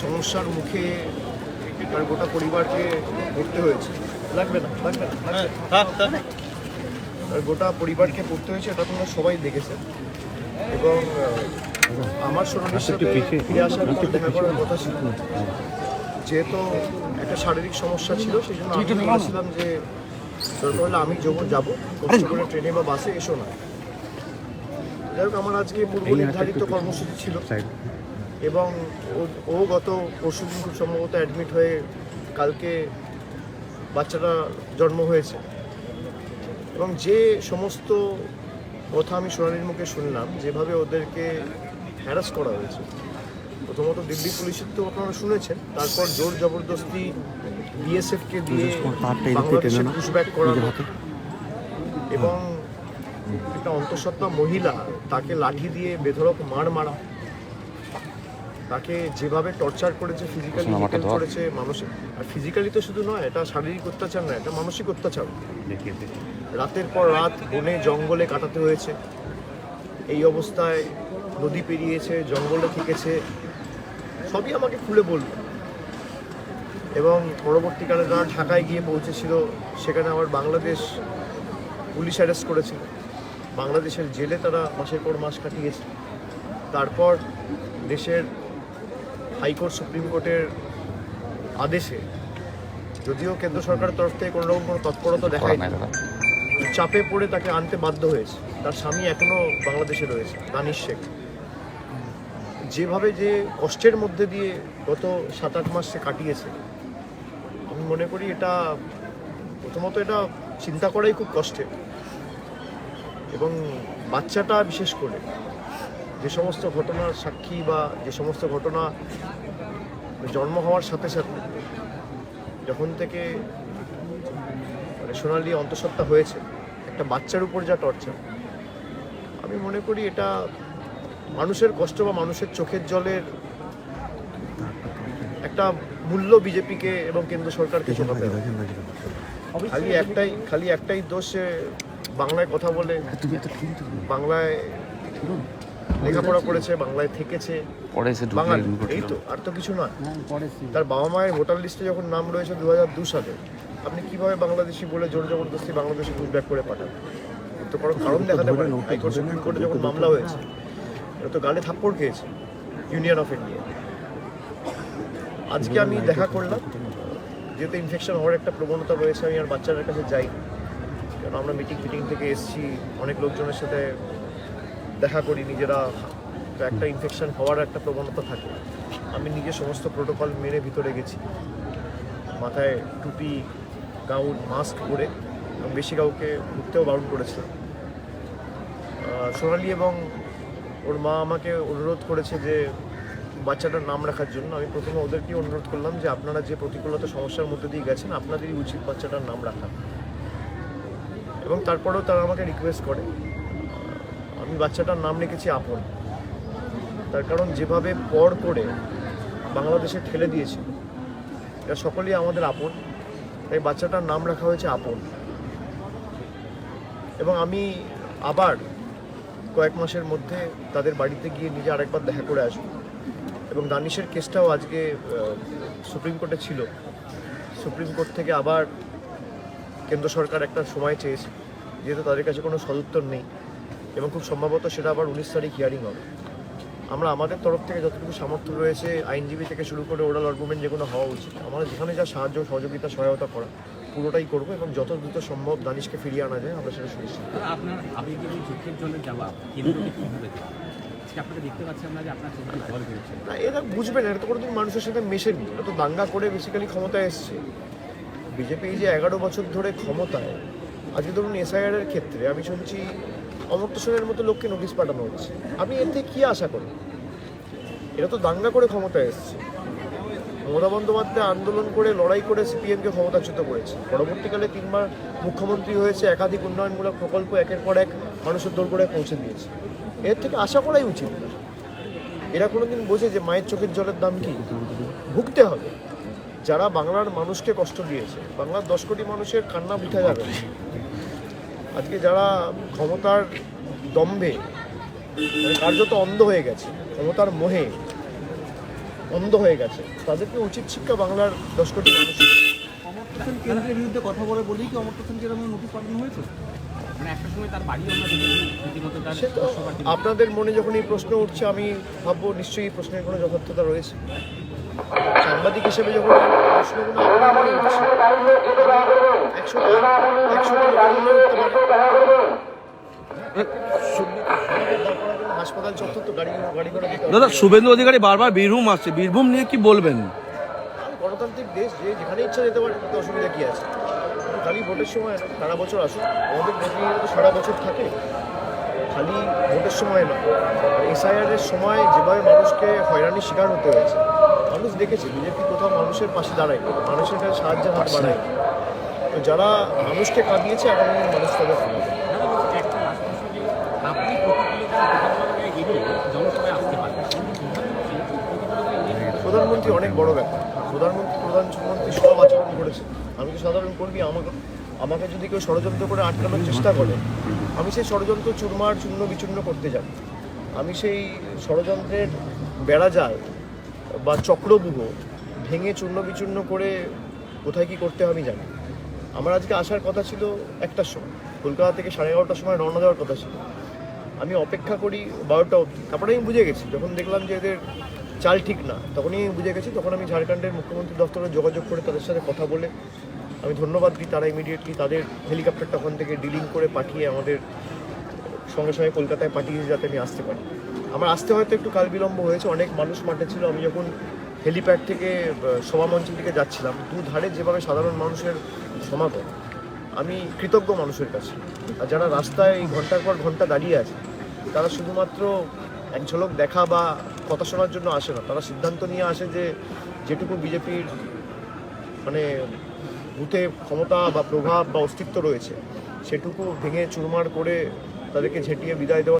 সমস্যার মুখে তার গোটা পরিবারকে পড়তে হয়েছে। লাগবে না তার গোটা পরিবারকে পড়তে হয়েছে, এটা তোমরা সবাই দেখেছেন। এবং আমার সোনালির সাথে ফিরে আসার পর দেখা করার কথা ছিল, যেহেতু একটা শারীরিক সমস্যা ছিল সেই জন্য আমি বলেছিলাম যে দরকার হলে আমি যাবো, কষ্ট করে ট্রেনে বা বাসে এসো না। যাই হোক, আমার আজকে পূর্ব নির্ধারিত কর্মসূচি ছিল এবং ও গত পরশুদিন খুব সম্ভবত অ্যাডমিট হয়ে কালকে বাচ্চাটা জন্ম হয়েছে। এবং যে সমস্ত কথা আমি সোনালির মুখে শুনলাম, যেভাবে ওদেরকে হ্যারাস করা হয়েছে, প্রথমত দিল্লি পুলিশের তো আপনারা শুনেছেন, তারপর জোর জবরদস্তি বিএসএফকে দিয়ে বাংলাদেশে পুশব্যাক করানো এবং একটা অন্তঃসত্ত্বা মহিলা তাকে লাঠি দিয়ে বেধড়ক মারা, তাকে যেভাবে টর্চার করেছে, ফিজিক্যালি করেছে মানসিক, আর ফিজিক্যালি তো শুধু নয়, এটা শারীরিক অত্যাচার নয়, এটা মানসিক অত্যাচার। রাতের পর রাত বনে জঙ্গলে কাটাতে হয়েছে, এই অবস্থায় নদী পেরিয়েছে, জঙ্গলে থেকেছে, সবই আমাকে খুলে বলল। এবং পরবর্তীকালে তারা ঢাকায় গিয়ে পৌঁছেছিল, সেখানে আবার বাংলাদেশ পুলিশ অ্যারেস্ট করেছিল, বাংলাদেশের জেলে তারা মাসের পর মাস কাটিয়েছে। তারপর দেশের হাইকোর্ট, সুপ্রিম কোর্টের আদেশে, যদিও কেন্দ্র সরকারের তরফ থেকে কোনো রকম কোনো তৎপরতা দেখায় না, চাপে পড়ে তাকে আনতে বাধ্য হয়েছে। তার স্বামী এখনও বাংলাদেশে রয়েছে, দানিশ শেখ। যেভাবে যে কষ্টের মধ্যে দিয়ে গত 7-8 মাস সে কাটিয়েছে, আমি মনে করি এটা প্রথমত এটা চিন্তা করাই খুব কষ্টের। এবং বাচ্চাটা বিশেষ করে যে সমস্ত ঘটনার সাক্ষী বা যে সমস্ত ঘটনা জন্ম হওয়ার সাথে সাথে যখন থেকে সোনালি অন্তঃসত্ত্বা হয়েছে, একটা বাচ্চার উপর যা টর্চার, আমি মনে করি এটা মানুষের কষ্ট বা মানুষের চোখের জলের একটা মূল্য বিজেপিকে এবং কেন্দ্র সরকারকে চোখাতে হবে। খালি একটাই দোষ, বাংলায় কথা বলে, বাংলায় লেখাপড়া করেছে, বাংলায় থেকেছে, বাঙালি, এই তো, আর তো কিছু নয়। তার বাবা মায়ের ভোটার লিস্টে যখন নাম রয়েছে 2002 সালে, আপনি কিভাবে বাংলাদেশি বলে জোর জবরদস্তি বাংলাদেশে পুশব্যাক করে পাঠান? তো কারণ দেখাতে পারেন। হাইকোর্ট, সুপ্রিম কোর্টে যখন মামলা হয়েছে, এটা তো গালে থাপ্পড় খেয়েছে ইউনিয়ন অফ ইন্ডিয়া। আজকে আমি দেখা করলাম, যেহেতু ইনফেকশন হওয়ার একটা প্রবণতা রয়েছে, আমি আর বাচ্চাদের কাছে যাই, কারণ আমরা মিটিং থেকে এসেছি, অনেক লোকজনের সাথে দেখা করি, নিজেরা একটা ইনফেকশন হওয়ার একটা প্রবণতা থাকে। আমি নিজে সমস্ত প্রোটোকল মেনে ভিতরে গেছি, মাথায় টুপি, গাউন, মাস্ক পরে, এবং বেশি কাউকে ঘুরতেও বারণ করেছিলাম। সোনালি এবং ওর মা আমাকে অনুরোধ করেছে যে বাচ্চাটার নাম রাখার জন্য। আমি প্রথমে ওদেরকেই অনুরোধ করলাম যে আপনারা যে প্রতিকূলতা সমস্যার মধ্যে দিয়ে গেছেন, আপনাদেরই উচিত বাচ্চাটার নাম রাখা। এবং তারপরেও তারা আমাকে রিকোয়েস্ট করে, আমি বাচ্চাটার নাম রেখেছি আপন। তার কারণ যেভাবে পর করে বাংলাদেশে ঠেলে দিয়েছে, এটা সকলেই আমাদের আপন, তাই বাচ্চাটার নাম রাখা হয়েছে আপন। এবং আমি আবার কয়েক মাসের মধ্যে তাদের বাড়িতে গিয়ে নিজে আরেকবার দেখা করে আসবো। এবং দানিশের কেসটাও আজকে সুপ্রিম কোর্টে ছিল, সুপ্রিম কোর্ট থেকে আবার কেন্দ্র সরকার একটা সময় চেয়েছে, যেহেতু তাদের কাছে কোনো সদুত্তর নেই, এবং খুব সম্ভবত সেটা আবার 19 তারিখ হিয়ারিং হবে। আমরা আমাদের তরফ থেকে যতটুকু সামর্থ্য রয়েছে, আইনজীবী থেকে শুরু করে ওরাল আর্গুমেন্ট যেগুলো হওয়া উচিত, আমরা যেখানে যা সাহায্য, সহযোগিতা, সহায়তা করা পুরোটাই করবো, এবং যত দ্রুত সম্ভব দানিশকে ফিরিয়ে আনা যায় আমরা সেটা সুনিশ্চিত করব। আপনার আবেগের এই চোখের জলের জবাব আপনাকে দেখতে পাচ্ছি আমরা যে আপনার চোখে জল বেরোচ্ছে না, এরা বুঝবে না, এটা তো কোনোদিন মানুষের সাথে মেশেনি, এটা তো দাঙ্গা করে বেসিক্যালি ক্ষমতায় এসছে। বিজেপি যে 11 বছর ধরে ক্ষমতায়, আজকে ধরুন এসআইআর এর ক্ষেত্রে আমি শুনছি অমর্ত্য সেনের মতো লোককে নোটিশ পাঠানো হচ্ছে। আপনি এর থেকে কী আশা করেন? এরা তো দাঙ্গা করে ক্ষমতায় এসছে। মমতা বন্দ্যোপাধ্যায় আন্দোলন করে, লড়াই করে সিপিএমকে ক্ষমতাচ্যুত করেছে, পরবর্তীকালে 3 বার মুখ্যমন্ত্রী হয়েছে, একাধিক উন্নয়নমূলক প্রকল্প একের পর এক মানুষের দোরগোড়ায় পৌঁছে দিয়েছে। এর থেকে আশা করাই উচিত। এরা কোনোদিন বোঝে যে মায়ের চোখের জলের দাম কি? ভুগতে হবে। যারা বাংলার মানুষকে কষ্ট দিয়েছে, বাংলার 10 কোটি মানুষের কান্না বুঝা যাবে। আজকে যারা ক্ষমতার দম্ভে কার্যত অন্ধ হয়ে গেছে, ক্ষমতার মোহে অন্ধ হয়ে গেছে, তাদেরকে উচিত শিক্ষা বাংলার 10 কোটি মানুষের। অমর্ত্য সেন কেন্দ্রের বিরুদ্ধে কথা বলে বলেই কি অমর্ত্য সেনকে এরকম নোটিশ পাঠানো হয়েছে? মানে একটা সময় তার বাড়িও আমরা দেখেছি রীতিমতো তার সে তো স্পর্শকাতর। আপনাদের মনে যখন এই প্রশ্ন উঠছে, আমি ভাববো নিশ্চয়ই এই প্রশ্নের কোনো যথার্থতা রয়েছে। সাংবাদিক হিসেবে যখন এই প্রশ্নগুলো আপনার মনে উঠছে, 100 উঠতে পারে। হাসপাতাল চত্বর তো গাড়ি করে দিতে হবে। দাদা, শুভেন্দু অধিকারী বারবার বীরভূম আসছে, বীরভূম নিয়ে কি বলবেন? গণতান্ত্রিক দেশ, যে যেখানে ইচ্ছা যেতে পারে, তাতে অসুবিধা কী আছে? খালি ভোটের সময় না, সারা বছর আসুক। আমাদের প্রতিনিধিরা তো সারা বছর থাকে, খালি ভোটের সময় না। SIR এর সময় যেভাবে মানুষকে হয়রানির শিকার হতে হয়েছে, মানুষ দেখেছে বিজেপি কোথাও মানুষের পাশে দাঁড়ায়, মানুষের কাছে সাহায্যের হাত বাড়ায়। তো যারা মানুষকে কাঁদিয়েছে, আগামী দিনে মানুষ তাদের ফেরাবে। দাদা বলছি একটা লাস্ট প্রশ্ন, যে আপনি প্রতিক্রিয়া এড়িয়ে জনসভায় আসতে পারেন, প্রধানমন্ত্রী অনেক বড় ব্যাপার। প্রধানমন্ত্রী সব আচরণ করেছে। আমি তো সাধারণ কর্মী, আমাকে যদি কেউ ষড়যন্ত্র করে আটকানোর চেষ্টা করে, আমি সেই ষড়যন্ত্র চূর্ণ বিচূর্ণ করতে যাব। আমি সেই ষড়যন্ত্রের বেড়াজাল বা চক্রব্যূহ ভেঙে চূর্ণ বিচূর্ণ করে কোথায় কী করতে হবে আমি জানি। আমার আজকে আসার কথা ছিল 1টার সময়, কলকাতা থেকে 11:30টার সময় রওনা দেওয়ার কথা ছিল। আমি অপেক্ষা করি 12টা অবধি, তারপরে আমি বুঝে গেছি, যখন দেখলাম যে এদের চাল ঠিক না, তখনই আমি বুঝে গেছি। তখন আমি ঝাড়খণ্ডের মুখ্যমন্ত্রী দপ্তরে যোগাযোগ করে তাদের সাথে কথা বলে আমি ধন্যবাদ দিই। তারা ইমিডিয়েটলি তাদের হেলিকপ্টারটা ওখান থেকে ডিলিং করে পাঠিয়ে আমাদের সঙ্গে সঙ্গে কলকাতায় পাঠিয়ে, যাতে আমি আসতে পারি। আমার আসতে হয়তো একটু কাল বিলম্ব হয়েছে, অনেক মানুষ মাঠে ছিল। আমি যখন হেলিপ্যাড থেকে সভামঞ্চের দিকে যাচ্ছিলাম, দুধারে যেভাবে সাধারণ মানুষের সমাগম, আমি কৃতজ্ঞ মানুষের কাছে। আর যারা রাস্তায় এই ঘন্টার পর ঘন্টা দাঁড়িয়ে আছে, তারা শুধুমাত্র এক ঝলক দেখা বা কথা শোনার জন্য আসে না, তারা সিদ্ধান্ত নিয়ে আসে যে যেটুকু বিজেপির মানে বুথে ক্ষমতা বা প্রভাব বা অস্তিত্ব রয়েছে, সেটুকু ভেঙে চুরমার করে তাদেরকে ঝেঁটিয়ে বিদায় দেওয়া